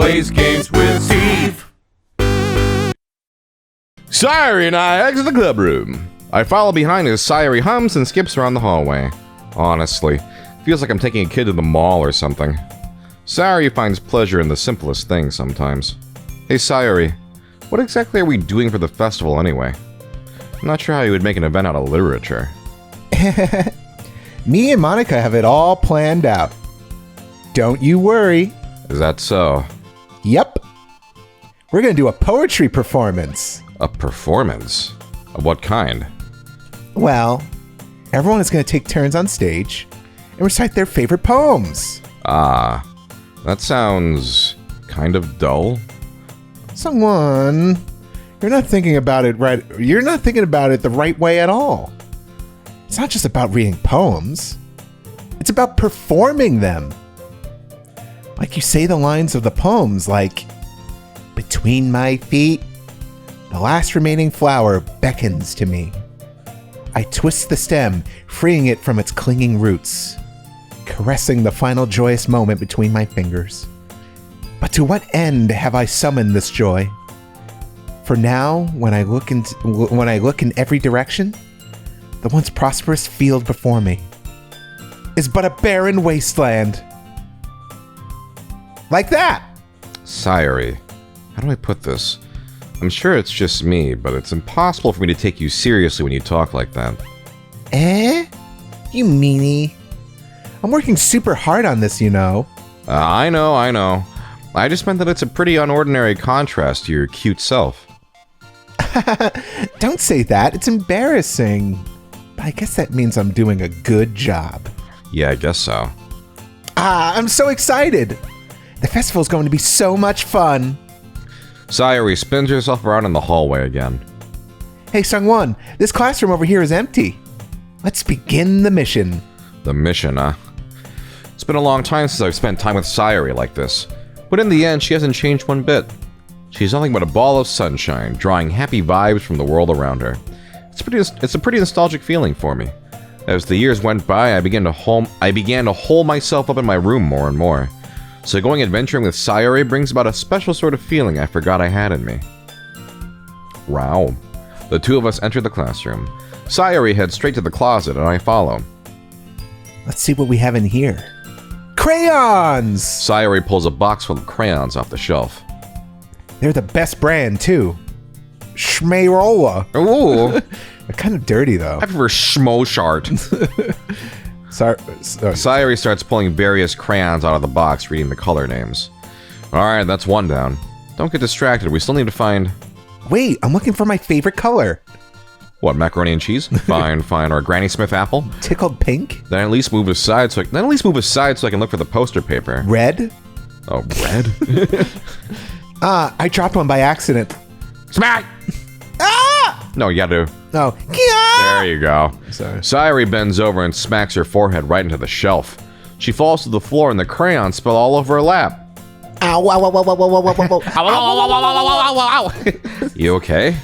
plays games with Steve. Sayori and I exit the club room. I follow behind as Sayori hums and skips around the hallway. Honestly, feels like I'm taking a kid to the mall or something. Sayori finds pleasure in the simplest things sometimes. Hey Sayori, what exactly are we doing for the festival anyway? I'm not sure how you would make an event out of literature. Me and Monica have it all planned out. Don't you worry. Is that so? Yep. We're gonna do a poetry performance. A performance? Of what kind? Well, everyone is gonna take turns on stage and recite their favorite poems. Ah, that sounds kind of dull. SungWon, you're not thinking about it right. You're not thinking about it the right way at all. It's not just about reading poems. It's about performing them. Like you say the lines of the poems, like, between my feet, the last remaining flower beckons to me. I twist the stem, freeing it from its clinging roots, caressing the final joyous moment between my fingers. But to what end have I summoned this joy? For now, when I look in every direction, the once prosperous field before me is but a barren wasteland. Like that! Sayori, how do I put this? I'm sure it's just me, but it's impossible for me to take you seriously when you talk like that. Eh? You meanie. I'm working super hard on this, you know. I know. I just meant that it's a pretty unordinary contrast to your cute self. Don't say that. It's embarrassing. But I guess that means I'm doing a good job. Yeah, I guess so. I'm so excited. The festival's going to be so much fun. Sayori spins herself around in the hallway again. Hey, SungWon, this classroom over here is empty. Let's begin the mission. The mission, huh? It's been a long time since I've spent time with Sayori like this. But in the end, she hasn't changed one bit. She's nothing but a ball of sunshine, drawing happy vibes from the world around her. It's a pretty nostalgic feeling for me. As the years went by, I began to hole myself up in my room more and more. So going adventuring with Sayori brings about a special sort of feeling I forgot I had in me. Wow. The two of us enter the classroom. Sayori heads straight to the closet and I follow. Let's see what we have in here. Crayons! Sayori pulls a box full of crayons off the shelf. They're the best brand, too. Schmayrola. Ooh. They're kind of dirty, though. I prefer Schmoshart. Sorry. Sayori starts pulling various crayons out of the box, reading the color names. Alright, that's one down. Don't get distracted, we still need to find... Wait, I'm looking for my favorite color. What, macaroni and cheese? Fine. Or Granny Smith apple? Tickled pink? Then at least move aside so I can look for the poster paper. Red? Oh, red? I dropped one by accident. Smack! Ah! No, you gotta do... No. There you go. Sorry. Sayori bends over and smacks her forehead right into the shelf. She falls to the floor and the crayons spill all over her lap. Ow, ow, ow, ow, ow, ow, ow, ow. You okay?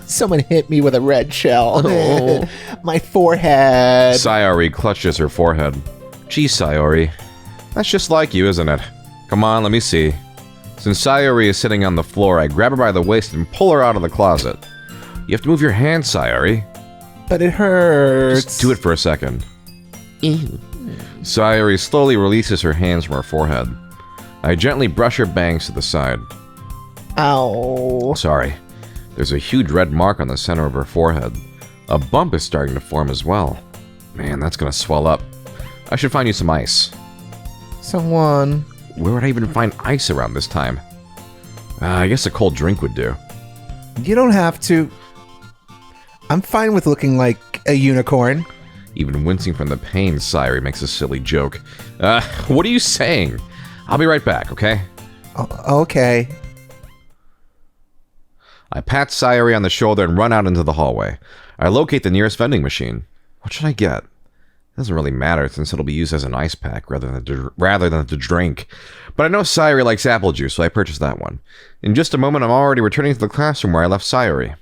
Someone hit me with a red shell. Oh. My forehead. Sayori clutches her forehead. Gee, Sayori. That's just like you, isn't it? Come on, let me see. Since Sayori is sitting on the floor, I grab her by the waist and pull her out of the closet. You have to move your hand, Sayori. But it hurts. Just do it for a second. Sayori slowly releases her hands from her forehead. I gently brush her bangs to the side. Ow. Sorry. There's a huge red mark on the center of her forehead. A bump is starting to form as well. Man, that's gonna swell up. I should find you some ice. SungWon. Where would I even find ice around this time? I guess a cold drink would do. You don't have to. I'm fine with looking like a unicorn. Even wincing from the pain, Sayori makes a silly joke. What are you saying? I'll be right back, okay? Okay. I pat Sayori on the shoulder and run out into the hallway. I locate the nearest vending machine. What should I get? It doesn't really matter since it'll be used as an ice pack rather than to drink. But I know Sayori likes apple juice, so I purchased that one. In just a moment, I'm already returning to the classroom where I left Sayori.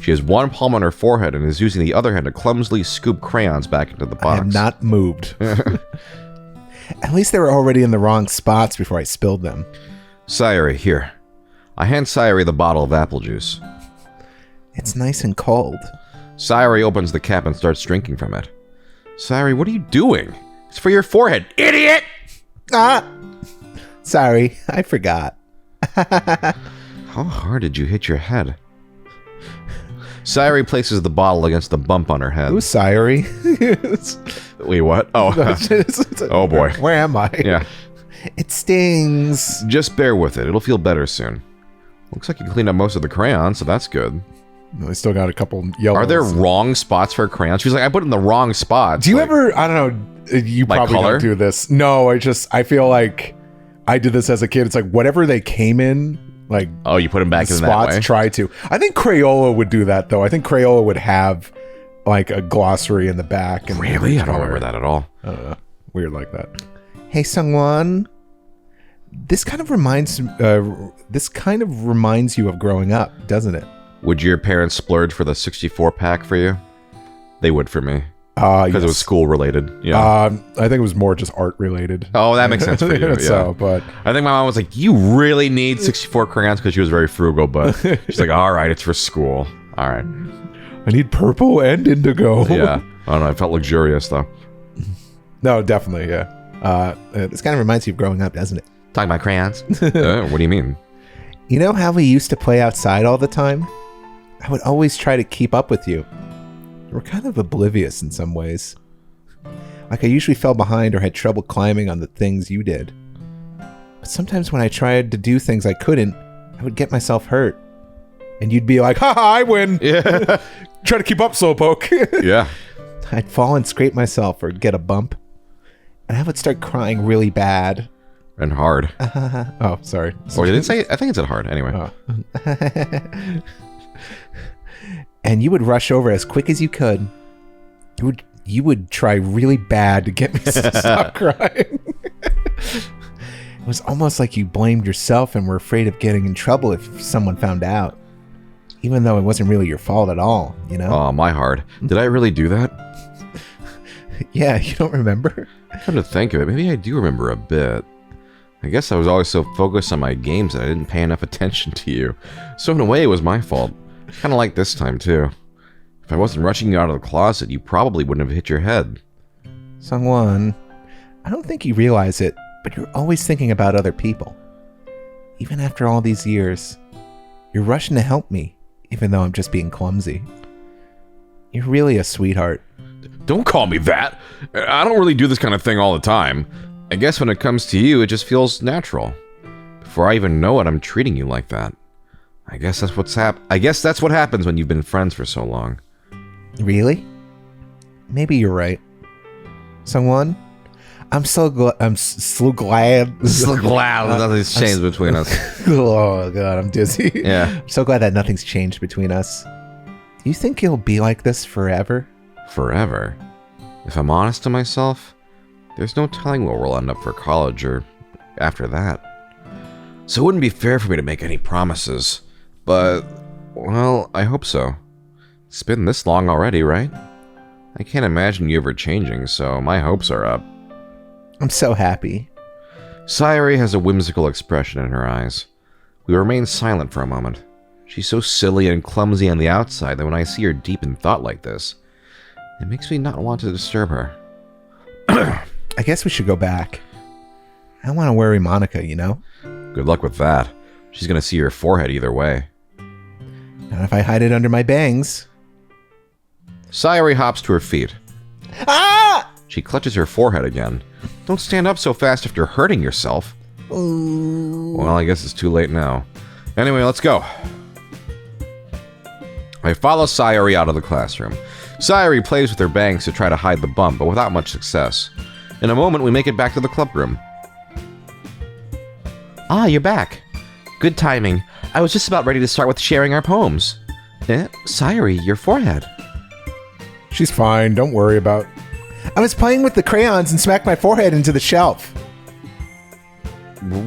She has one palm on her forehead and is using the other hand to clumsily scoop crayons back into the box. I have not moved. At least they were already in the wrong spots before I spilled them. Sayori, here. I hand Sayori the bottle of apple juice. It's nice and cold. Sayori opens the cap and starts drinking from it. Sayori, what are you doing? It's for your forehead, idiot! Ah! Sorry, I forgot. How hard did you hit your head? Sayori places the bottle against the bump on her head. Who's Sayori? Wait, what? Oh. Oh, boy. Where am I? Yeah. It stings. Just bear with it. It'll feel better soon. Looks like you cleaned up most of the crayons, so that's good. I still got a couple yellows. Are there wrong spots for crayons? She's like, I put it in the wrong spots. Do you ever, I don't know, you probably color? don't do this. No, I feel like I did this as a kid. It's like whatever they came in, like... Oh, you put them back in that way? Try to. I think Crayola would do that, though. I think Crayola would have like a glossary in the back. And really? I don't remember that at all. I don't know. Weird like that. Hey, SungWon. This kind of reminds you of growing up, doesn't it? Would your parents splurge for the 64 pack for you? They would for me. Because it was school related. Yeah. I think it was more just art related. Oh, that makes sense for you. Yeah. So, but I think my mom was like, "You really need 64 crayons," because she was very frugal. But she's like, "All right, it's for school. All right." I need purple and indigo. Yeah. I don't know. I felt luxurious though. No, definitely. Yeah. This kind of reminds you of growing up, doesn't it? Talking about crayons. What do you mean? You know how we used to play outside all the time? I would always try to keep up with you. You were kind of oblivious in some ways. Like I usually fell behind or had trouble climbing on the things you did. But sometimes when I tried to do things I couldn't, I would get myself hurt. And you'd be like, "Ha ha, I win!" Yeah. Try to keep up, Slowpoke. Yeah. I'd fall and scrape myself or get a bump. And I would start crying really bad. And hard. Oh, sorry. Or did it say? I think it said hard. Anyway. Oh. And you would rush over as quick as you could. You would try really bad to get me to stop crying. It was almost like you blamed yourself and were afraid of getting in trouble if someone found out. Even though it wasn't really your fault at all, you know? Oh, my heart. Did I really do that? Yeah, you don't remember? Come to think of it, maybe I do remember a bit. I guess I was always so focused on my games that I didn't pay enough attention to you. So in a way, it was my fault. Kind of like this time, too. If I wasn't rushing you out of the closet, you probably wouldn't have hit your head. SungWon, I don't think you realize it, but you're always thinking about other people. Even after all these years, you're rushing to help me, even though I'm just being clumsy. You're really a sweetheart. Don't call me that! I don't really do this kind of thing all the time. I guess when it comes to you, it just feels natural. Before I even know it, I'm treating you like that. I guess that's what happens when you've been friends for so long. Really? Maybe you're right. SungWon, I'm so glad. So glad nothing's changed between us. Oh god, I'm dizzy. Yeah. I'm so glad that nothing's changed between us. Do you think you'll be like this forever? Forever? If I'm honest to myself, there's no telling where we'll end up for college or after that. So it wouldn't be fair for me to make any promises. But, well, I hope so. It's been this long already, right? I can't imagine you ever changing, so my hopes are up. I'm so happy. Sayori has a whimsical expression in her eyes. We remain silent for a moment. She's so silly and clumsy on the outside that when I see her deep in thought like this, it makes me not want to disturb her. I guess we should go back. I don't want to worry Monica, you know? Good luck with that. She's gonna see your forehead either way. Not if I hide it under my bangs. Sayori hops to her feet. Ah! She clutches her forehead again. Don't stand up so fast after hurting yourself. Ooh. Well, I guess it's too late now. Anyway, let's go. I follow Sayori out of the classroom. Sayori plays with her bangs to try to hide the bump, but without much success. In a moment, we make it back to the clubroom. Ah, you're back. Good timing. I was just about ready to start with sharing our poems. Sayori, your forehead. She's fine, don't worry about... I was playing with the crayons and smacked my forehead into the shelf.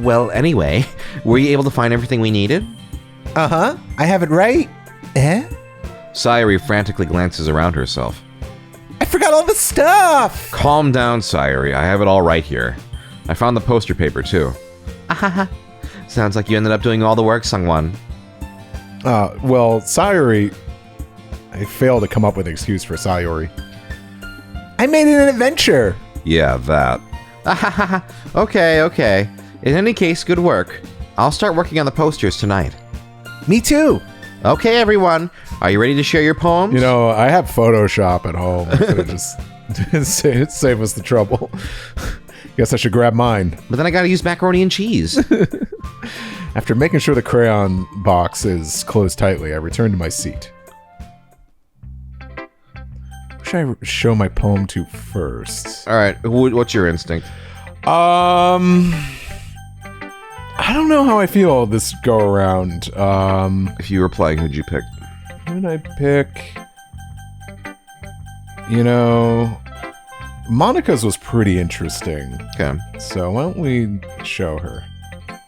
Well, anyway, were you able to find everything we needed? Uh-huh, I have it right. Sayori frantically glances around herself. I forgot all the stuff! Calm down, Sayori. I have it all right here. I found the poster paper, too. Sounds like you ended up doing all the work, SungWon. Well, Sayori... I failed to come up with an excuse for Sayori. I made it an adventure! Yeah, that. Okay. In any case, good work. I'll start working on the posters tonight. Me too! Okay, everyone. Are you ready to share your poems? You know, I have Photoshop at home. I could have just save us the trouble. Guess I should grab mine. But then I gotta use macaroni and cheese. After making sure the crayon box is closed tightly, I return to my seat. Who should I show my poem to first? Alright, what's your instinct? I don't know how I feel this go around. If you were playing, who'd you pick? Who'd I pick? You know, Monica's was pretty interesting. Okay. So why don't we show her?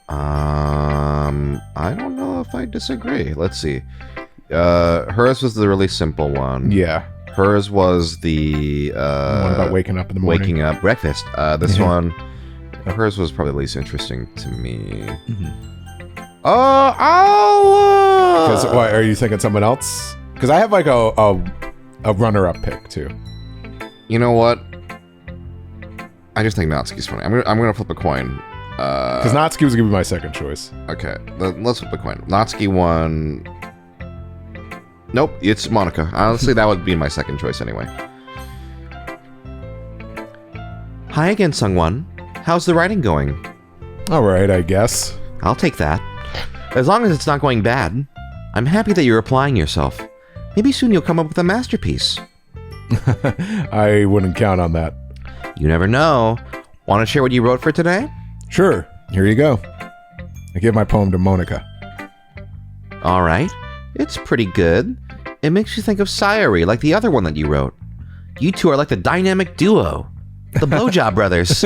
I don't know if I disagree. Let's see. Hers was the really simple one. Yeah. Hers was the one about waking up in the morning. Waking up, breakfast. This one, hers was probably the least interesting to me. Because why are you thinking someone else? Because I have like a runner-up pick too. You know what? I just think Natsuki's funny. I'm gonna flip a coin. Because Natsuki was gonna be my second choice. Okay, let's flip a coin. Natsuki won. Nope, it's Monica. Honestly, that would be my second choice anyway. Hi again, SungWon. How's the writing going? All right, I guess. I'll take that. As long as it's not going bad. I'm happy that you're applying yourself. Maybe soon you'll come up with a masterpiece. I wouldn't count on that. You never know. Want to share what you wrote for today? Sure. Here you go. I give my poem to Monica. All right. It's pretty good. It makes you think of Sayori, like the other one that you wrote. You two are like the dynamic duo. The Blowjob Brothers.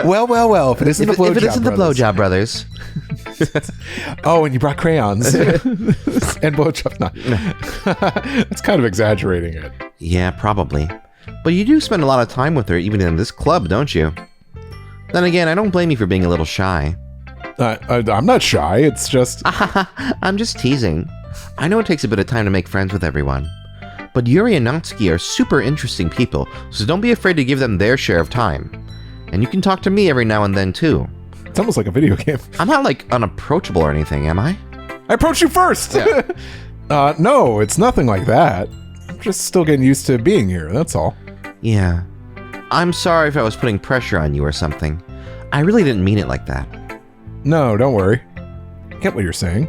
Well. If it isn't the Blowjob Brothers. If it isn't the Blowjob Brothers. Oh, and you brought crayons. And blowjob. No. That's kind of exaggerating it. Yeah, probably. But you do spend a lot of time with her, even in this club, don't you? Then again, I don't blame you for being a little shy. I'm not shy, it's just... I'm just teasing. I know it takes a bit of time to make friends with everyone. But Yuri and Natsuki are super interesting people, so don't be afraid to give them their share of time. And you can talk to me every now and then, too. It's almost like a video game. I'm not, like, unapproachable or anything, am I? I approached you first! Yeah. No, it's nothing like that. I'm just still getting used to being here, that's all. Yeah. I'm sorry if I was putting pressure on you or something. I really didn't mean it like that. No, don't worry. I get what you're saying.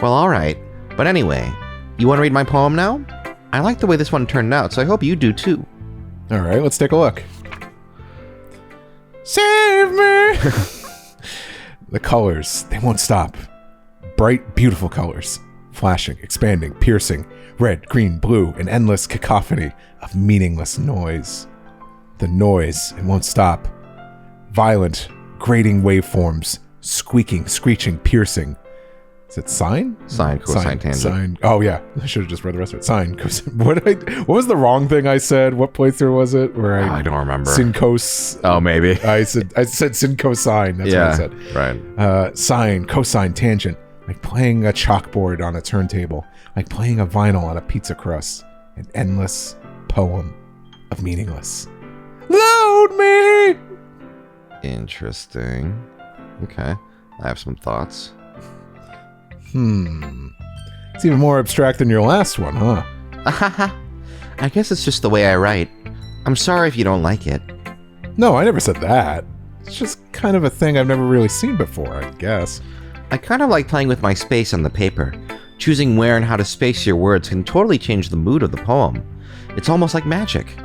Well, alright. But anyway, you want to read my poem now? I like the way this one turned out, so I hope you do too. Alright, let's take a look. Save me! The colors, they won't stop. Bright, beautiful colors. Flashing, expanding, piercing. Red, green, blue, an endless cacophony of meaningless noise. The noise, it won't stop. Violent, grating waveforms. Squeaking, screeching, piercing. Is it sine? Sine, cosine, tangent. Sine. Oh yeah, I should have just read the rest of it. Sine, cosine. What was the wrong thing I said? What playthrough was it? Where I don't remember. Sin cos. Oh, maybe. I said sin cosine. That's what I said. Right. Sine, cosine, tangent. Like playing a chalkboard on a turntable. Like playing a vinyl on a pizza crust. An endless poem of meaningless. Load me! Interesting. Okay. I have some thoughts. It's even more abstract than your last one, huh? I guess it's just the way I write. I'm sorry if you don't like it. No, I never said that. It's just kind of a thing I've never really seen before, I guess. I kind of like playing with my space on the paper. Choosing where and how to space your words can totally change the mood of the poem. It's almost like magic.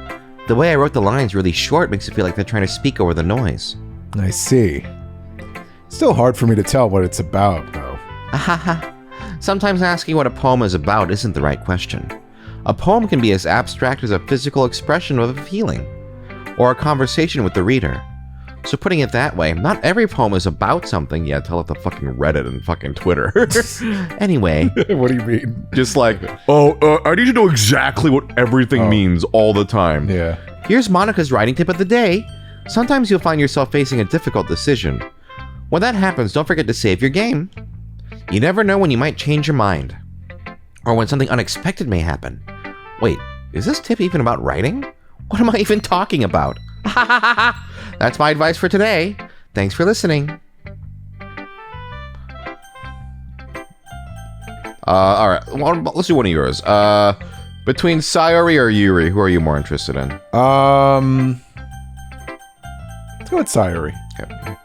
The way I wrote the lines really short makes it feel like they're trying to speak over the noise. I see. Still hard for me to tell what it's about, though. Sometimes asking what a poem is about isn't the right question. A poem can be as abstract as a physical expression of a feeling, or a conversation with the reader. So putting it that way, not every poem is about something. Yeah, tell it to fucking Reddit and fucking Twitter. Anyway. What do you mean? Just like, I need to know exactly what everything means all the time. Yeah. Here's Monica's writing tip of the day. Sometimes you'll find yourself facing a difficult decision. When that happens, don't forget to save your game. You never know when you might change your mind. Or when something unexpected may happen. Wait, is this tip even about writing? What am I even talking about? That's my advice for today. Thanks for listening. Alright, well, let's do one of yours. Between Sayori or Yuri, who are you more interested in? Let's go with Sayori. Okay.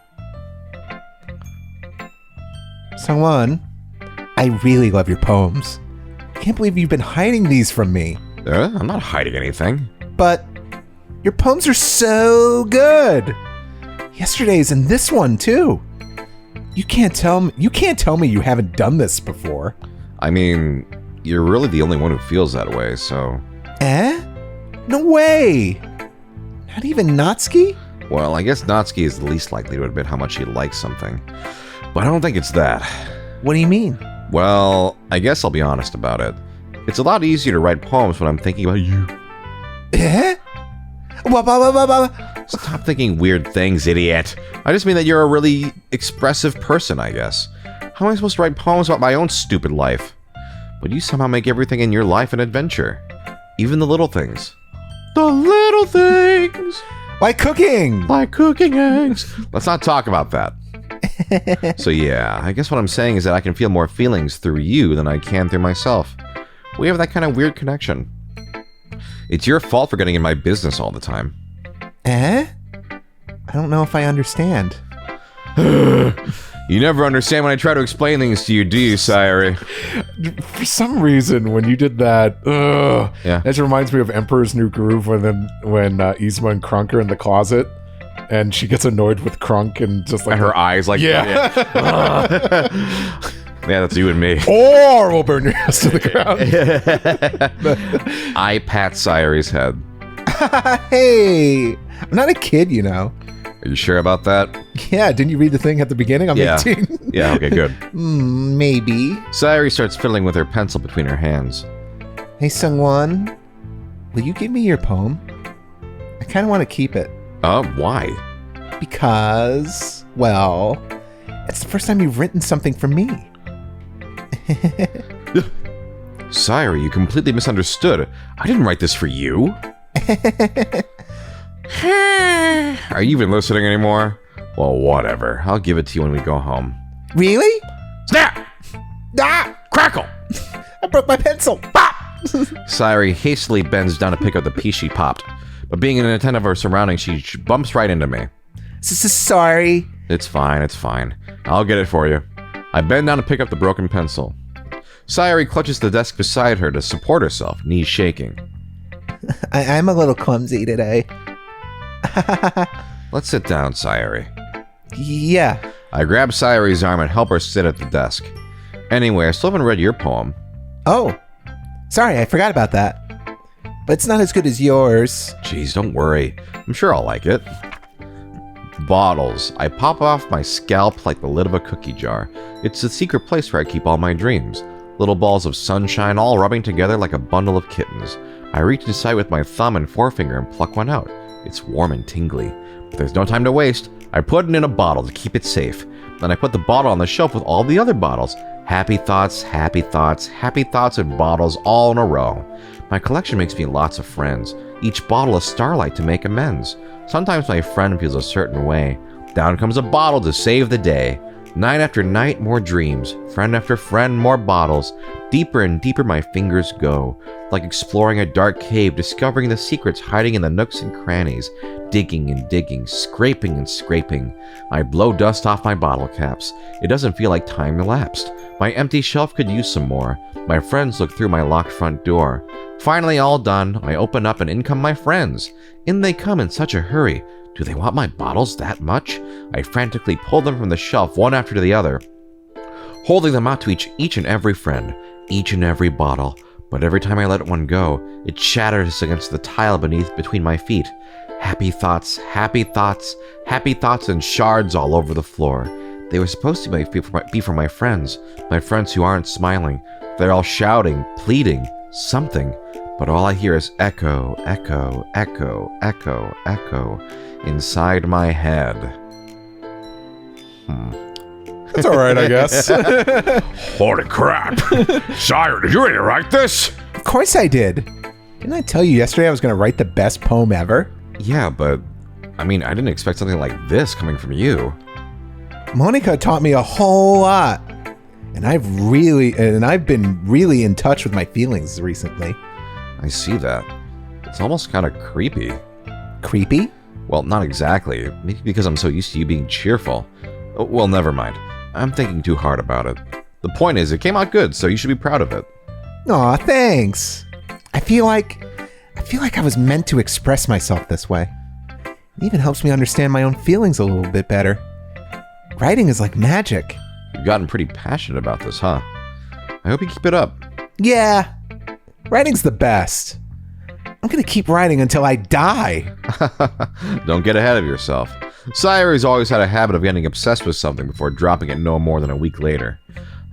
SungWon, I really love your poems. I can't believe you've been hiding these from me. I'm not hiding anything. But your poems are so good. Yesterday's and this one too. You can't tell me you haven't done this before. I mean, you're really the only one who feels that way, so... Eh? No way! Not even Natsuki? Well, I guess Natsuki is the least likely to admit how much he likes something. But I don't think it's that. What do you mean? Well, I guess I'll be honest about it. It's a lot easier to write poems when I'm thinking about you. Eh? Stop thinking weird things, idiot. I just mean that you're a really expressive person, I guess. How am I supposed to write poems about my own stupid life? But you somehow make everything in your life an adventure. Even the little things. The little things! Like cooking! Like cooking eggs. Let's not talk about that. So yeah, I guess what I'm saying is that I can feel more feelings through you than I can through myself. We have that kind of weird connection. It's your fault for getting in my business all the time. Eh? I don't know if I understand. You never understand when I try to explain things to you, do you, Sayori? For some reason, when you did that, Yeah. It reminds me of Emperor's New Groove when Yzma and Krunk are in the closet, and she gets annoyed with Krunk and just like... And her eyes like... Yeah. Yeah, that's you and me. Or we'll burn your ass to the ground. I pat Sayori's head. Hey, I'm not a kid, you know. Are you sure about that? Yeah, didn't you read the thing at the beginning? I'm Yeah. 18. Yeah, okay, good. Maybe. Sayori starts fiddling with her pencil between her hands. Hey, SungWon, will you give me your poem? I kind of want to keep it. Why? Because, well, it's the first time you've written something for me. Sayori, you completely misunderstood. I didn't write this for you. Are you even listening anymore? Well, whatever. I'll give it to you when we go home. Really? Snap! Ah! Crackle! I broke my pencil. Pop! Sayori hastily bends down to pick up the piece she popped. But being inattentive of her surroundings, she bumps right into me. Sorry. It's fine, it's fine. I'll get it for you. I bend down to pick up the broken pencil. Sayori clutches the desk beside her to support herself, knees shaking. I'm a little clumsy today. Let's sit down, Sayori. Yeah. I grab Sayori's arm and help her sit at the desk. Anyway, I still haven't read your poem. Oh, sorry, I forgot about that. But it's not as good as yours. Jeez, don't worry. I'm sure I'll like it. Bottles. I pop off my scalp like the lid of a cookie jar. It's the secret place where I keep all my dreams. Little balls of sunshine all rubbing together like a bundle of kittens. I reach inside with my thumb and forefinger and pluck one out. It's warm and tingly. But there's no time to waste. I put it in a bottle to keep it safe. Then I put the bottle on the shelf with all the other bottles. Happy thoughts, happy thoughts, happy thoughts in bottles all in a row. My collection makes me lots of friends. Each bottle a starlight to make amends. Sometimes my friend feels a certain way. Down comes a bottle to save the day. Night after night, more dreams. Friend after friend, more bottles. Deeper and deeper my fingers go. Like exploring a dark cave, discovering the secrets hiding in the nooks and crannies. Digging and digging, scraping and scraping. I blow dust off my bottle caps. It doesn't feel like time elapsed. My empty shelf could use some more. My friends look through my locked front door. Finally all done, I open up and in come my friends. In they come in such a hurry. Do they want my bottles that much? I frantically pull them from the shelf one after the other, holding them out to each and every friend, each and every bottle. But every time I let one go, it shatters against the tile between my feet. Happy thoughts, happy thoughts, happy thoughts and shards all over the floor. They were supposed to be for my friends who aren't smiling. They're all shouting, pleading, something. but all I hear is echo, echo, echo, echo, echo inside my head. That's all right, I guess. Holy crap! Sayori, did you really write this? Of course I did. Didn't I tell you yesterday I was going to write the best poem ever? Yeah, but I mean, I didn't expect something like this coming from you. Monica taught me a whole lot. And I've been really in touch with my feelings recently. I see that. It's almost kind of creepy. Creepy? Well, not exactly. Maybe because I'm so used to you being cheerful. Oh, well, never mind. I'm thinking too hard about it. The point is, it came out good, so you should be proud of it. Aw, thanks. I feel like I was meant to express myself this way. It even helps me understand my own feelings a little bit better. Writing is like magic. You've gotten pretty passionate about this, huh? I hope you keep it up. Yeah, writing's the best. I'm gonna keep writing until I die. Don't get ahead of yourself. Sayori's always had a habit of getting obsessed with something before dropping it no more than a week later.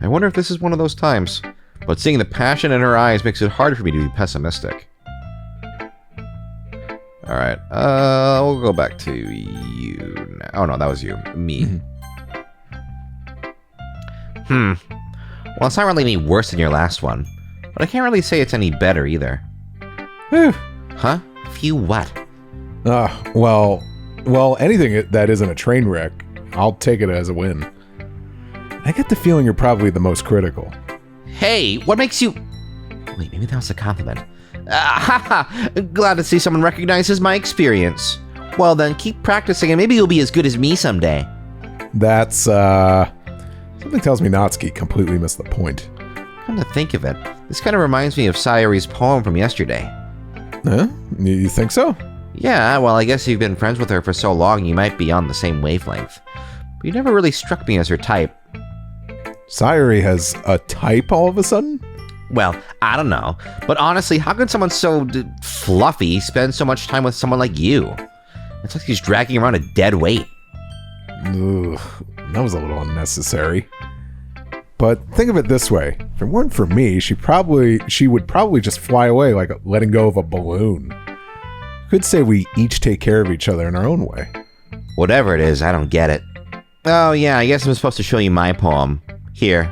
I wonder if this is one of those times. But seeing the passion in her eyes makes it hard for me to be pessimistic. Alright, we'll go back to you now. Oh no, that was you. Me. Well, it's not really any worse than your last one. But I can't really say it's any better either. Whew. Huh? Phew what? Well, anything that isn't a train wreck, I'll take it as a win. I get the feeling you're probably the most critical. Hey, what makes you... Wait, maybe that was a compliment. Haha! Glad to see someone recognizes my experience. Well then, keep practicing and maybe you'll be as good as me someday. That's, something tells me Natsuki completely missed the point. Come to think of it, this kind of reminds me of Sayori's poem from yesterday. Huh? You think so? Yeah, well, I guess you've been friends with her for so long you might be on the same wavelength. But you never really struck me as her type. Sayori has a type all of a sudden? Well, I don't know. But honestly, how can someone so fluffy spend so much time with someone like you? It's like he's dragging around a dead weight. Ugh, that was a little unnecessary. But think of it this way. If it weren't for me, she would probably just fly away like letting go of a balloon. You could say we each take care of each other in our own way. Whatever it is, I don't get it. Oh yeah, I guess I'm supposed to show you my poem. Here.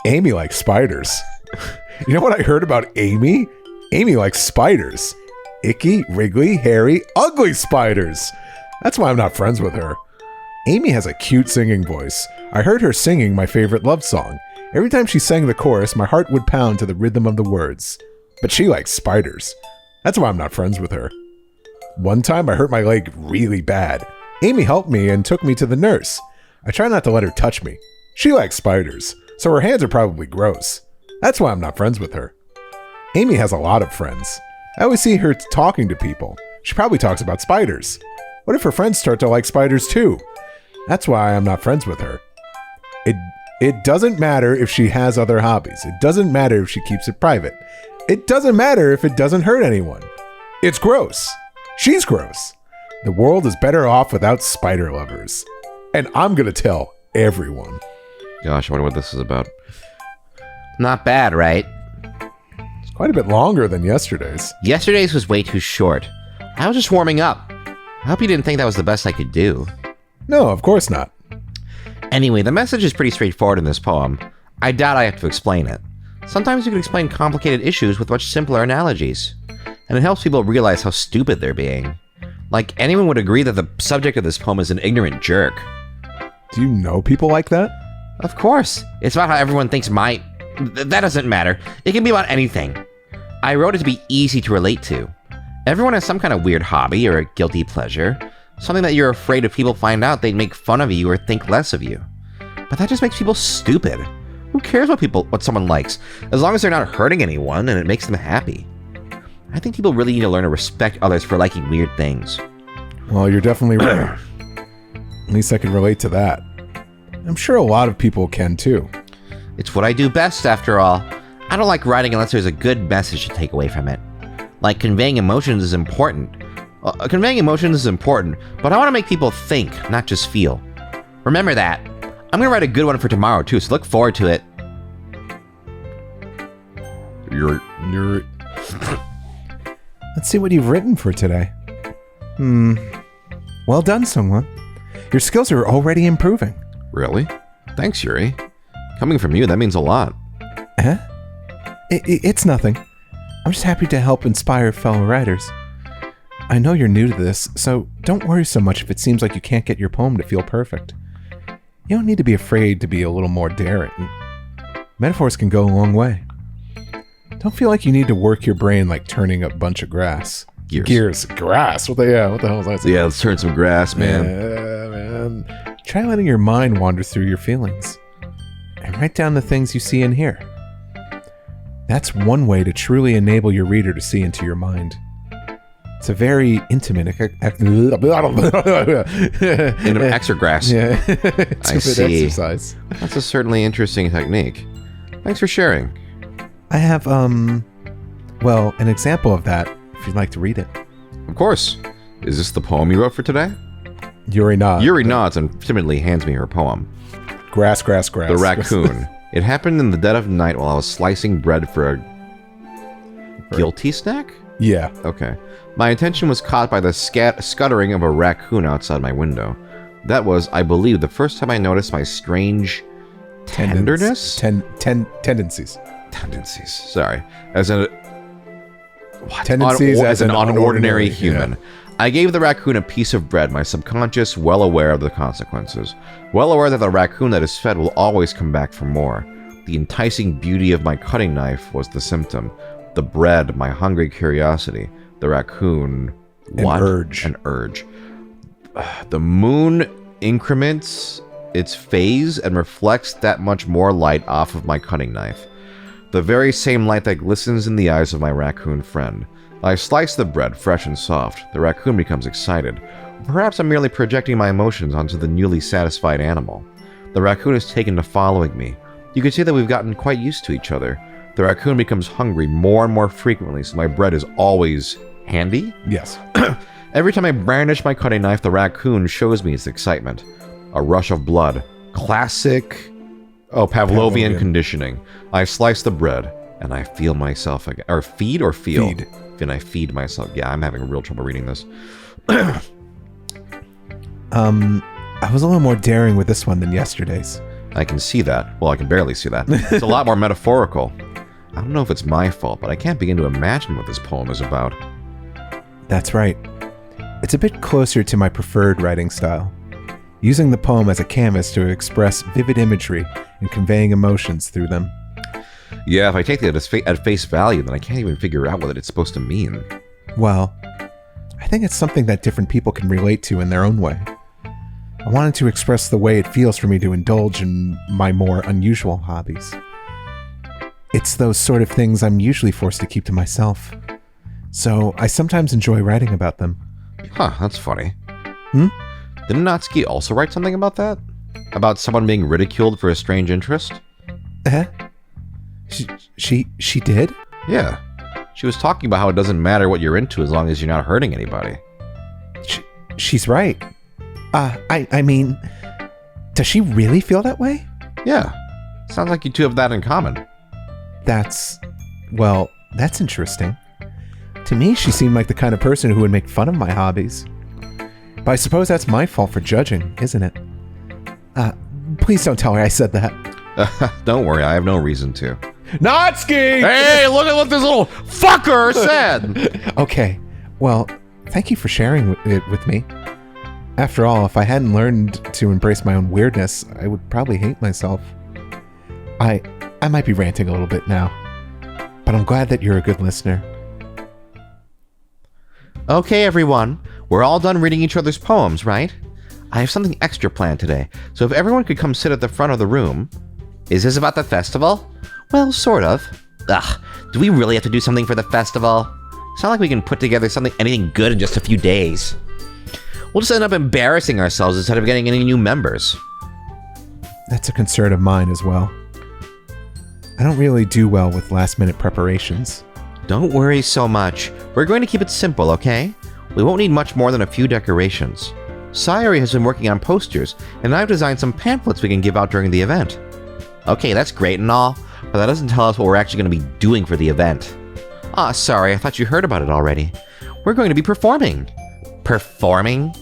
Amy likes spiders. You know what I heard about Amy? Amy likes spiders. Icky, wriggly, hairy, ugly spiders. That's why I'm not friends with her. Amy has a cute singing voice. I heard her singing my favorite love song. Every time she sang the chorus, my heart would pound to the rhythm of the words. But she likes spiders. That's why I'm not friends with her. One time I hurt my leg really bad. Amy helped me and took me to the nurse. I try not to let her touch me. She likes spiders, so her hands are probably gross. That's why I'm not friends with her. Amy has a lot of friends. I always see her talking to people. She probably talks about spiders. What if her friends start to like spiders too? That's why I'm not friends with her. It doesn't matter if she has other hobbies. It doesn't matter if she keeps it private. It doesn't matter if it doesn't hurt anyone. It's gross. She's gross. The world is better off without spider lovers. And I'm gonna tell everyone. Gosh, I wonder what this is about. Not bad, right? It's quite a bit longer than yesterday's. Yesterday's was way too short. I was just warming up. I hope you didn't think that was the best I could do. No, of course not. Anyway, the message is pretty straightforward in this poem. I doubt I have to explain it. Sometimes you can explain complicated issues with much simpler analogies. And it helps people realize how stupid they're being. Like, anyone would agree that the subject of this poem is an ignorant jerk. Do you know people like that? Of course. It's about how everyone thinks that doesn't matter. It can be about anything. I wrote it to be easy to relate to. Everyone has some kind of weird hobby or a guilty pleasure. Something that you're afraid if people find out they'd make fun of you or think less of you. But that just makes people stupid. Who cares what someone likes, as long as they're not hurting anyone and it makes them happy. I think people really need to learn to respect others for liking weird things. Well, you're definitely right. At least I can relate to that. I'm sure a lot of people can too. It's what I do best, after all. I don't like writing unless there's a good message to take away from it. Like, conveying emotions is important. But I want to make people think, not just feel. Remember that. I'm going to write a good one for tomorrow, too, so look forward to it. Yuri. Let's see what you've written for today. Well done, SungWon. Your skills are already improving. Really? Thanks, Yuri. Coming from you, that means a lot. Huh? It's nothing. I'm just happy to help inspire fellow writers. I know you're new to this, so don't worry so much if it seems like you can't get your poem to feel perfect. You don't need to be afraid to be a little more daring. Metaphors can go a long way. Don't feel like you need to work your brain like turning a bunch of grass. Gears. Grass? What the hell is that? Yeah, let's turn some grass, man. Yeah, man. Try letting your mind wander through your feelings. And write down the things you see and hear. That's one way to truly enable your reader to see into your mind. It's a very intimate extra grass. Yeah. I see. Exercise. That's a certainly interesting technique. Thanks for sharing. I have, an example of that, if you'd like to read it. Of course. Is this the poem you wrote for today? Yuri nods. Yuri nods and timidly hands me her poem. Grass. The Raccoon. It happened in the dead of night while I was slicing bread for a guilty snack? Yeah. Okay. My attention was caught by the scuttering of a raccoon outside my window. That was, I believe, the first time I noticed my strange tenderness? Tendencies. Tendencies. Sorry. As an tendencies as an unordinary human. Yeah. I gave the raccoon a piece of bread, my subconscious well aware of the consequences. Well aware that the raccoon that is fed will always come back for more. The enticing beauty of my cutting knife was the symptom. The bread, my hungry curiosity. The raccoon... what? An urge. The moon increments its phase and reflects that much more light off of my cutting knife. The very same light that glistens in the eyes of my raccoon friend. I slice the bread, fresh and soft. The raccoon becomes excited. Perhaps I'm merely projecting my emotions onto the newly satisfied animal. The raccoon is taken to following me. You could say that we've gotten quite used to each other. The raccoon becomes hungry more and more frequently, so my bread is always handy? Yes. Every time I brandish my cutting knife, the raccoon shows me its excitement. A rush of blood. Classic... Pavlovian conditioning. I slice the bread, and I feel myself again. Or feed or feel? Feed. And I feed myself. Yeah, I'm having real trouble reading this. I was a little more daring with this one than yesterday's. I can see that. Well, I can barely see that. It's a lot more metaphorical. I don't know if it's my fault, but I can't begin to imagine what this poem is about. That's right. It's a bit closer to my preferred writing style. Using the poem as a canvas to express vivid imagery and conveying emotions through them. Yeah, if I take that at face value, then I can't even figure out what it's supposed to mean. Well, I think it's something that different people can relate to in their own way. I wanted to express the way it feels for me to indulge in my more unusual hobbies. It's those sort of things I'm usually forced to keep to myself. So I sometimes enjoy writing about them. Huh, that's funny. Didn't Natsuki also write something about that? About someone being ridiculed for a strange interest? She did? Yeah. She was talking about how it doesn't matter what you're into as long as you're not hurting anybody. She's right. I mean, does she really feel that way? Yeah. Sounds like you two have that in common. That's interesting. To me, she seemed like the kind of person who would make fun of my hobbies. But I suppose that's my fault for judging, isn't it? Please don't tell her I said that. Don't worry, I have no reason to. Natsuki! Hey, look at what this little fucker said! Okay, well, thank you for sharing it with me. After all, if I hadn't learned to embrace my own weirdness, I would probably hate myself. I might be ranting a little bit now, but I'm glad that you're a good listener. Okay, everyone. We're all done reading each other's poems, right? I have something extra planned today, so if everyone could come sit at the front of the room... Is this about the festival? Well, sort of. Ugh, do we really have to do something for the festival? It's not like we can put together anything good in just a few days. We'll just end up embarrassing ourselves instead of getting any new members. That's a concern of mine as well. I don't really do well with last-minute preparations. Don't worry so much. We're going to keep it simple, okay? We won't need much more than a few decorations. Sayori has been working on posters, and I've designed some pamphlets we can give out during the event. Okay, that's great and all, but that doesn't tell us what we're actually going to be doing for the event. Ah, sorry, I thought you heard about it already. We're going to be performing. Performing?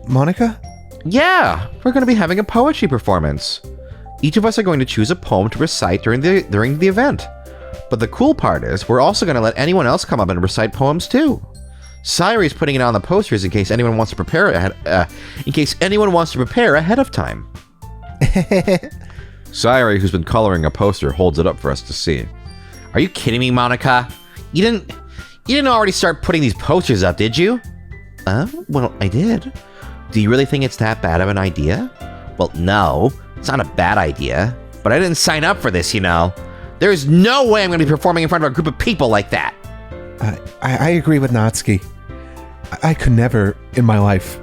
Monica? Yeah, we're going to be having a poetry performance. Each of us are going to choose a poem to recite during the event. But the cool part is, we're also going to let anyone else come up and recite poems too. Sayori's putting it on the posters in case anyone wants to prepare ahead of time. Sayori, who's been coloring a poster, holds it up for us to see. Are you kidding me, Monica? You didn't already start putting these posters up, did you? Well, I did. Do you really think it's that bad of an idea? Well, no, it's not a bad idea. But I didn't sign up for this, you know. There's no way I'm going to be performing in front of a group of people like that. I agree with Natsuki. I could never, in my life,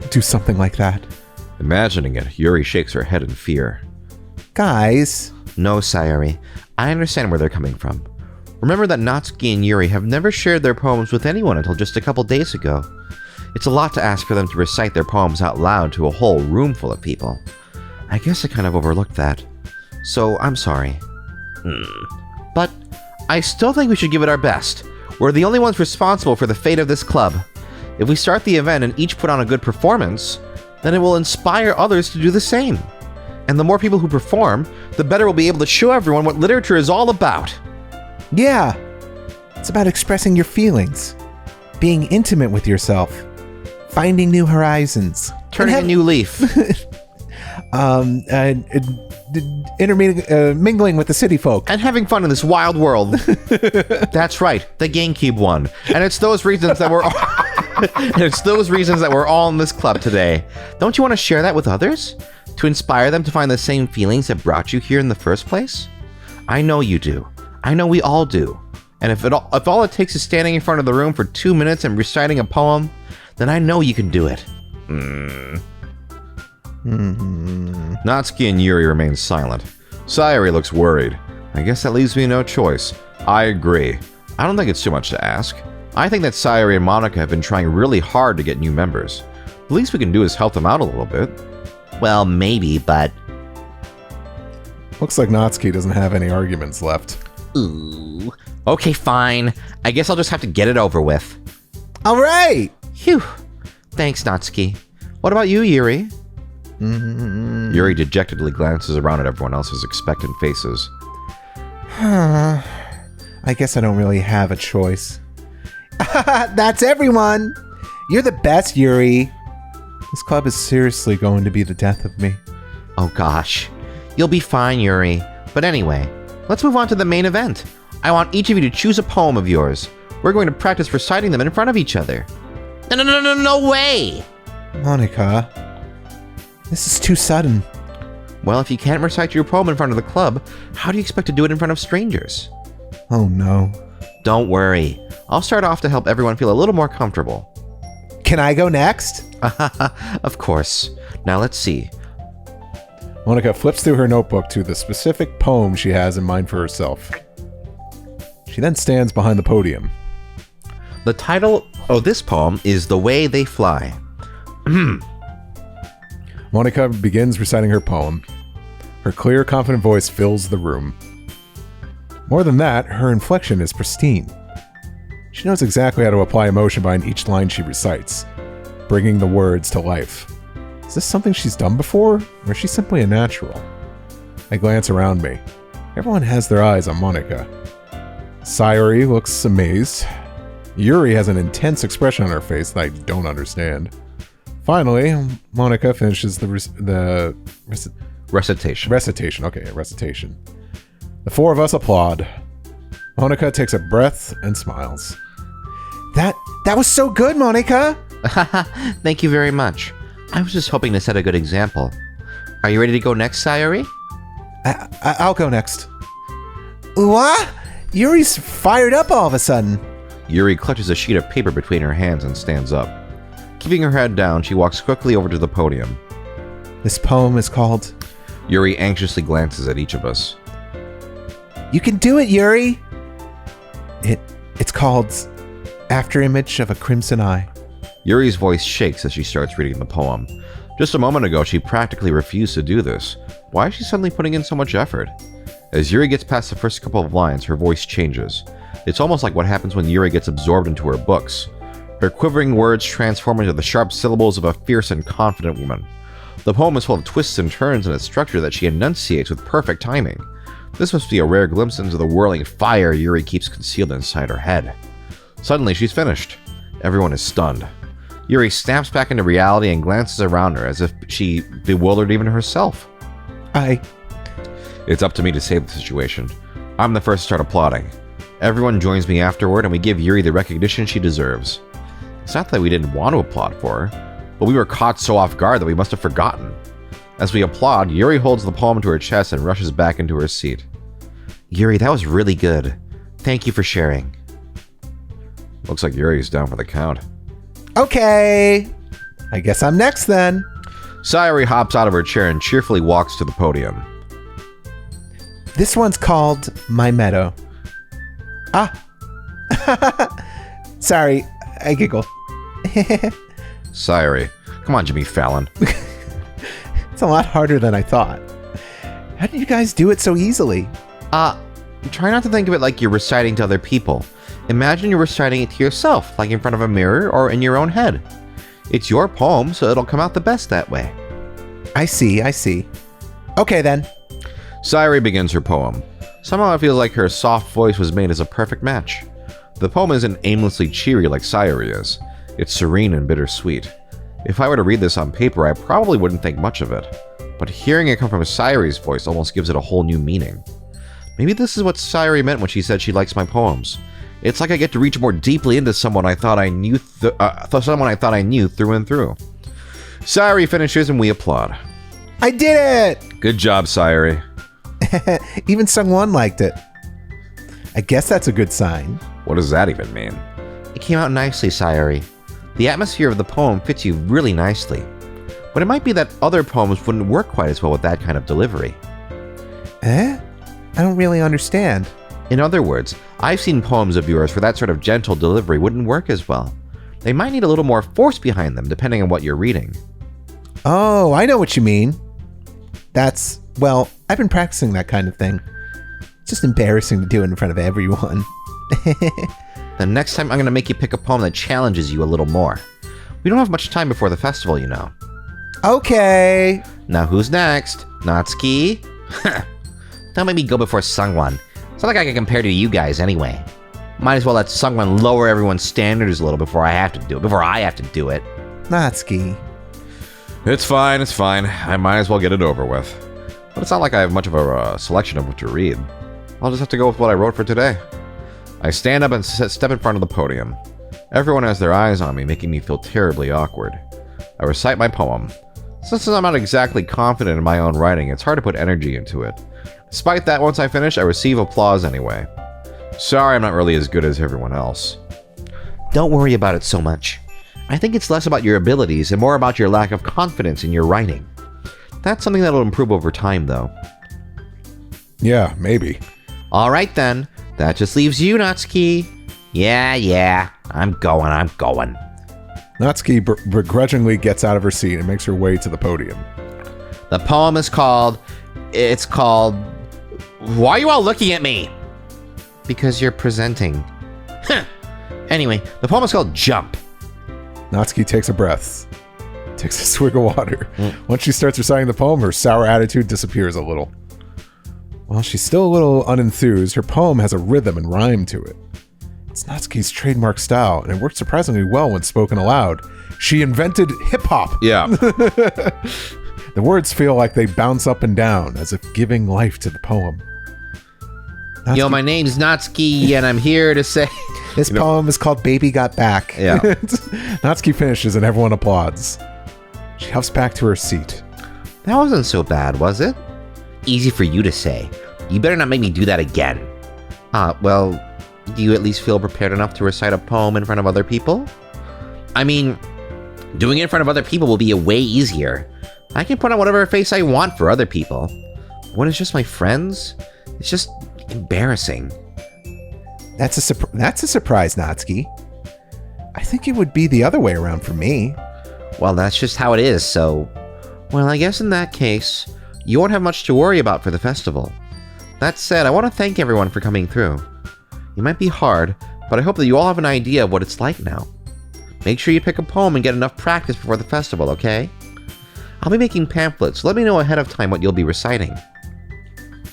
do something like that. Imagining it, Yuri shakes her head in fear. Guys. No, Sayori. I understand where they're coming from. Remember that Natsuki and Yuri have never shared their poems with anyone until just a couple days ago. It's a lot to ask for them to recite their poems out loud to a whole room full of people. I guess I kind of overlooked that. So, I'm sorry. But I still think we should give it our best. We're the only ones responsible for the fate of this club. If we start the event and each put on a good performance, then it will inspire others to do the same. And the more people who perform, the better we'll be able to show everyone what literature is all about. Yeah. It's about expressing your feelings, being intimate with yourself, finding new horizons, Turning a new leaf. Mingling with the city folk. And having fun in this wild world. That's right, the GameCube one. And it's those reasons that we're all in this club today. Don't you want to share that with others? To inspire them to find the same feelings that brought you here in the first place? I know you do. I know we all do. And if all it takes is standing in front of the room for 2 minutes and reciting a poem, then I know you can do it. Natsuki and Yuri remain silent. Sayori looks worried. I guess that leaves me no choice. I agree. I don't think it's too much to ask. I think that Sayori and Monica have been trying really hard to get new members. The least we can do is help them out a little bit. Well, maybe, but... Looks like Natsuki doesn't have any arguments left. Ooh. Okay, fine. I guess I'll just have to get it over with. All right! Phew. Thanks, Natsuki. What about you, Yuri? Yuri dejectedly glances around at everyone else's expectant faces. I guess I don't really have a choice. That's everyone! You're the best, Yuri. This club is seriously going to be the death of me. Oh gosh. You'll be fine, Yuri. But anyway, let's move on to the main event. I want each of you to choose a poem of yours. We're going to practice reciting them in front of each other. No way! Monica, this is too sudden. Well, if you can't recite your poem in front of the club, how do you expect to do it in front of strangers? Oh no. Don't worry. I'll start off to help everyone feel a little more comfortable. Can I go next? Of course. Now let's see. Monica flips through her notebook to the specific poem she has in mind for herself. She then stands behind the podium. The title of this poem is The Way They Fly. Monica begins reciting her poem. Her clear, confident voice fills the room. More than that, her inflection is pristine. She knows exactly how to apply emotion behind each line she recites, bringing the words to life. Is this something she's done before, or is she simply a natural? I glance around me. Everyone has their eyes on Monica. Sayori looks amazed. Yuri has an intense expression on her face that I don't understand. Finally, Monica finishes the Recitation. Okay, recitation. The four of us applaud. Monica takes a breath and smiles. That was so good, Monica! Thank you very much. I was just hoping to set a good example. Are you ready to go next, Sayori? I'll go next. What? Yuri's fired up all of a sudden. Yuri clutches a sheet of paper between her hands and stands up. Keeping her head down, she walks quickly over to the podium. This poem is called... Yuri anxiously glances at each of us. You can do it, Yuri! It's called After Image of a Crimson Eye. Yuri's voice shakes as she starts reading the poem. Just a moment ago, she practically refused to do this. Why is she suddenly putting in so much effort? As Yuri gets past the first couple of lines, her voice changes. It's almost like what happens when Yuri gets absorbed into her books. Her quivering words transform into the sharp syllables of a fierce and confident woman. The poem is full of twists and turns in its structure that she enunciates with perfect timing. This must be a rare glimpse into the whirling fire Yuri keeps concealed inside her head. Suddenly, she's finished. Everyone is stunned. Yuri snaps back into reality and glances around her as if she bewildered even herself. It's up to me to save the situation. I'm the first to start applauding. Everyone joins me afterward and we give Yuri the recognition she deserves. It's not that we didn't want to applaud for her, but we were caught so off guard that we must have forgotten. As we applaud, Yuri holds the poem to her chest and rushes back into her seat. Yuri, that was really good. Thank you for sharing. Looks like Yuri's down for the count. Okay. I guess I'm next then. Sayori hops out of her chair and cheerfully walks to the podium. This one's called My Meadow. Sorry, I giggled. Sayori. Come on, Jimmy Fallon. It's a lot harder than I thought. How did you guys do it so easily? Try not to think of it like you're reciting to other people. Imagine you're reciting it to yourself, like in front of a mirror or in your own head. It's your poem, so it'll come out the best that way. I see. Okay then. Sayori begins her poem. Somehow it feels like her soft voice was made as a perfect match. The poem isn't aimlessly cheery like Sayori is. It's serene and bittersweet. If I were to read this on paper, I probably wouldn't think much of it. But hearing it come from Sayori's voice almost gives it a whole new meaning. Maybe this is what Sayori meant when she said she likes my poems. It's like I get to reach more deeply into someone I thought I knew through and through. Sayori finishes and we applaud. I did it! Good job, Sayori. Even SungWon liked it. I guess that's a good sign. What does that even mean? It came out nicely, Sayori. The atmosphere of the poem fits you really nicely. But it might be that other poems wouldn't work quite as well with that kind of delivery. I don't really understand. In other words, I've seen poems of yours where that sort of gentle delivery wouldn't work as well. They might need a little more force behind them, depending on what you're reading. Oh, I know what you mean. Well, I've been practicing that kind of thing. It's just embarrassing to do it in front of everyone. The next time I'm going to make you pick a poem that challenges you a little more. We don't have much time before the festival, you know. Okay. Now who's next? Natsuki? Don't make me go before SungWon. It's not like I can compare to you guys anyway. Might as well let SungWon lower everyone's standards a little before I have to do it. Natsuki. It's fine. I might as well get it over with. But it's not like I have much of a selection of what to read. I'll just have to go with what I wrote for today. I stand up and step in front of the podium. Everyone has their eyes on me, making me feel terribly awkward. I recite my poem. Since I'm not exactly confident in my own writing, it's hard to put energy into it. Despite that, once I finish, I receive applause anyway. Sorry I'm not really as good as everyone else. Don't worry about it so much. I think it's less about your abilities and more about your lack of confidence in your writing. That's something that'll improve over time, though. Yeah, maybe. Alright then. That just leaves you, Natsuki. Yeah. I'm going. Natsuki begrudgingly gets out of her seat and makes her way to the podium. The poem is called... Why are you all looking at me? Because you're presenting. Anyway, the poem is called Jump. Natsuki takes a breath. Takes a swig of water. Once she starts reciting the poem, her sour attitude disappears a little. While she's still a little unenthused, her poem has a rhythm and rhyme to it. It's Natsuki's trademark style, and it works surprisingly well when spoken aloud. She invented hip-hop. Yeah. The words feel like they bounce up and down, as if giving life to the poem. Natsuki, Yo, my name's Natsuki, and I'm here to say... This poem is called Baby Got Back. Yeah. Natsuki finishes, and everyone applauds. She huffs back to her seat. That wasn't so bad, was it? Easy for you to say. You better not make me do that again. Well, do you at least feel prepared enough to recite a poem in front of other people? I mean, doing it in front of other people will be way easier. I can put on whatever face I want for other people. When it's just my friends, it's just embarrassing. That's a surprise, Natsuki. I think it would be the other way around for me. Well, that's just how it is, so Well, I guess in that case, you won't have much to worry about for the festival. That said, I want to thank everyone for coming through. It might be hard, but I hope that you all have an idea of what it's like now. Make sure you pick a poem and get enough practice before the festival, okay? I'll be making pamphlets, so let me know ahead of time what you'll be reciting.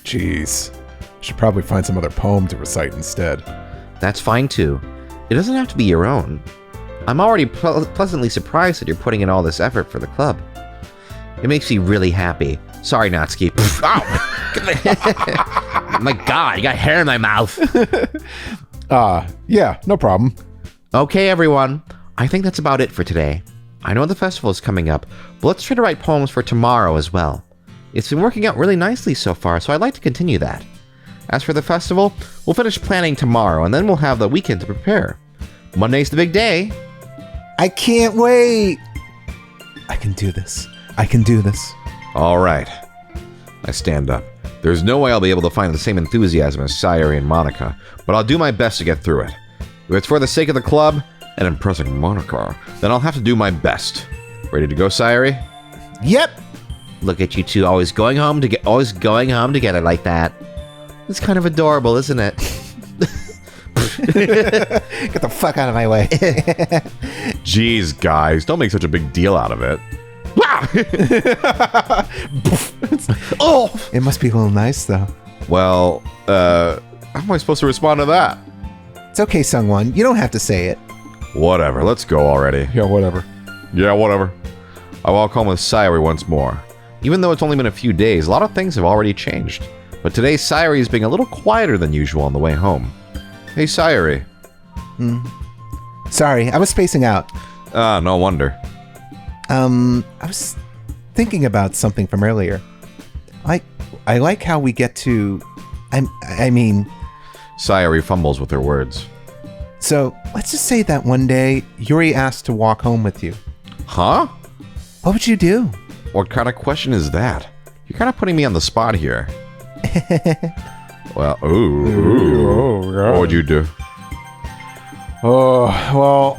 Jeez. Should probably find some other poem to recite instead. That's fine too. It doesn't have to be your own. I'm already pleasantly surprised that you're putting in all this effort for the club. It makes me really happy. Sorry, Natsuki. Ow! My God, you got hair in my mouth. Yeah, no problem. Okay, everyone. I think that's about it for today. I know the festival is coming up, but let's try to write poems for tomorrow as well. It's been working out really nicely so far, so I'd like to continue that. As for the festival, we'll finish planning tomorrow, and then we'll have the weekend to prepare. Monday's the big day. I can't wait. I can do this. I can do this. All right. I stand up. There's no way I'll be able to find the same enthusiasm as Sayori and Monica, but I'll do my best to get through it. If it's for the sake of the club and impressing Monica, then I'll have to do my best. Ready to go, Sayori? Yep. Look at you two always going home together like that. It's kind of adorable, isn't it? Get the fuck out of my way. Jeez, guys, don't make such a big deal out of it. Oh! It must be a little nice, though. Well, how am I supposed to respond to that? It's okay, SungWon. You don't have to say it. Whatever, let's go already. Yeah, whatever. I walk home with Sayori once more. Even though it's only been a few days, a lot of things have already changed. But today, Sayori is being a little quieter than usual on the way home. Hey, Sayori. Sorry, I was spacing out. No wonder. I was thinking about something from earlier. I like how we get to... I mean... Sayori fumbles with her words. So, let's just say that one day, Yuri asked to walk home with you. Huh? What would you do? What kind of question is that? You're kind of putting me on the spot here. Well, what would you do? Oh, well,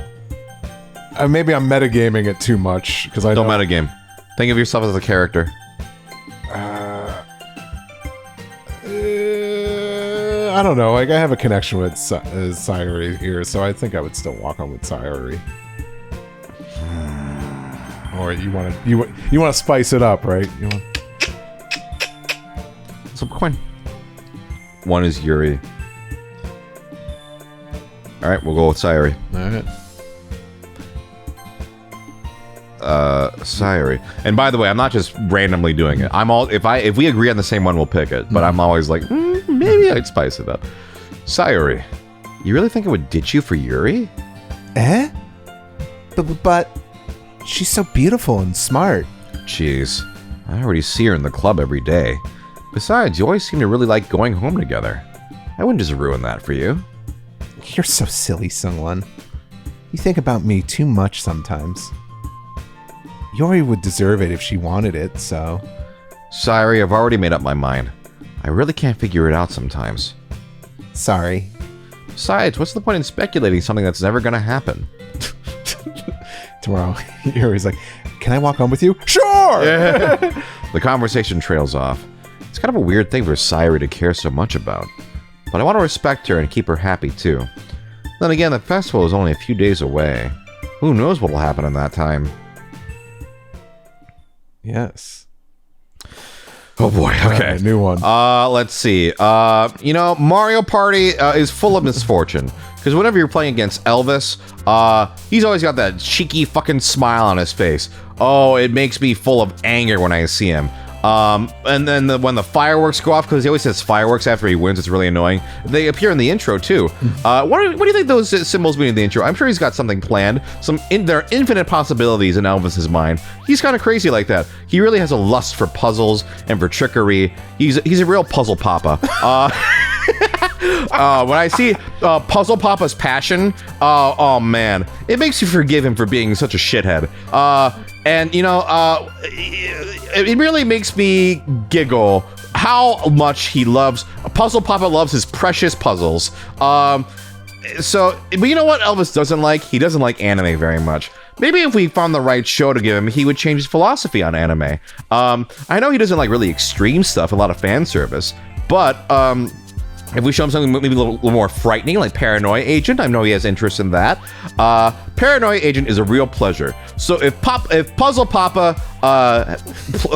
maybe I'm metagaming it too much because I don't metagame. Think of yourself as a character. I don't know. Like, I have a connection with Sayori here, so I think I would still walk on with Sayori. Or you want to spice it up, right? You want... Some coin. One is Yuri. All right, we'll go with Sayori. All right. Sayori. And by the way, I'm not just randomly doing it. If we agree on the same one, we'll pick it. But I'm always like, maybe I'd spice it up. Sayori, you really think I would ditch you for Yuri? Eh? But she's so beautiful and smart. Jeez, I already see her in the club every day. Besides, you always seem to really like going home together. I wouldn't just ruin that for you. You're so silly, SungWon. You think about me too much sometimes. Yuri would deserve it if she wanted it, so... Sayori, I've already made up my mind. I really can't figure it out sometimes. Sorry. Besides, what's the point in speculating something that's never gonna happen? Tomorrow, Yuri's like, can I walk home with you? Sure! Yeah. The conversation trails off. It's kind of a weird thing for Sayori to care so much about. But I want to respect her and keep her happy too. Then again, the festival is only a few days away. Who knows what will happen in that time? Yes. Oh boy, okay. New one. Let's see. Mario Party is full of misfortune. Because whenever you're playing against Elvis, he's always got that cheeky fucking smile on his face. Oh, it makes me full of anger when I see him. And then when the fireworks go off, because he always says fireworks after he wins, it's really annoying. They appear in the intro too. What do you think those symbols mean in the intro? I'm sure he's got something planned. There are infinite possibilities in Elvis's mind. He's kind of crazy like that. He really has a lust for puzzles and for trickery. He's a real puzzle papa. When I see Puzzle Papa's passion, oh man, it makes you forgive him for being such a shithead. It really makes me giggle how much he loves, Puzzle Papa loves his precious puzzles. But you know what Elvis doesn't like? He doesn't like anime very much. maybe if we found the right show to give him, he would change his philosophy on anime. I know he doesn't like really extreme stuff, a lot of fan service, but if we show him something maybe a little more frightening, like Paranoia Agent, I know he has interest in that. Paranoia Agent is a real pleasure. So if Puzzle Papa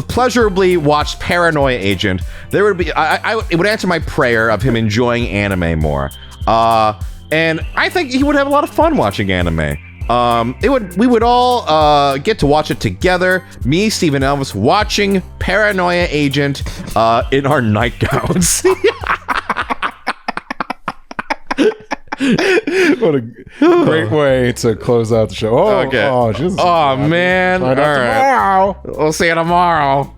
pleasurably watched Paranoia Agent, there would be it would answer my prayer of him enjoying anime more. And I think he would have a lot of fun watching anime. We would all get to watch it together. Me, Steve, and Elvis watching Paranoia Agent in our nightgowns. What a great way to close out the show. Okay. Jesus. Oh man! All right. Tomorrow. We'll see you tomorrow.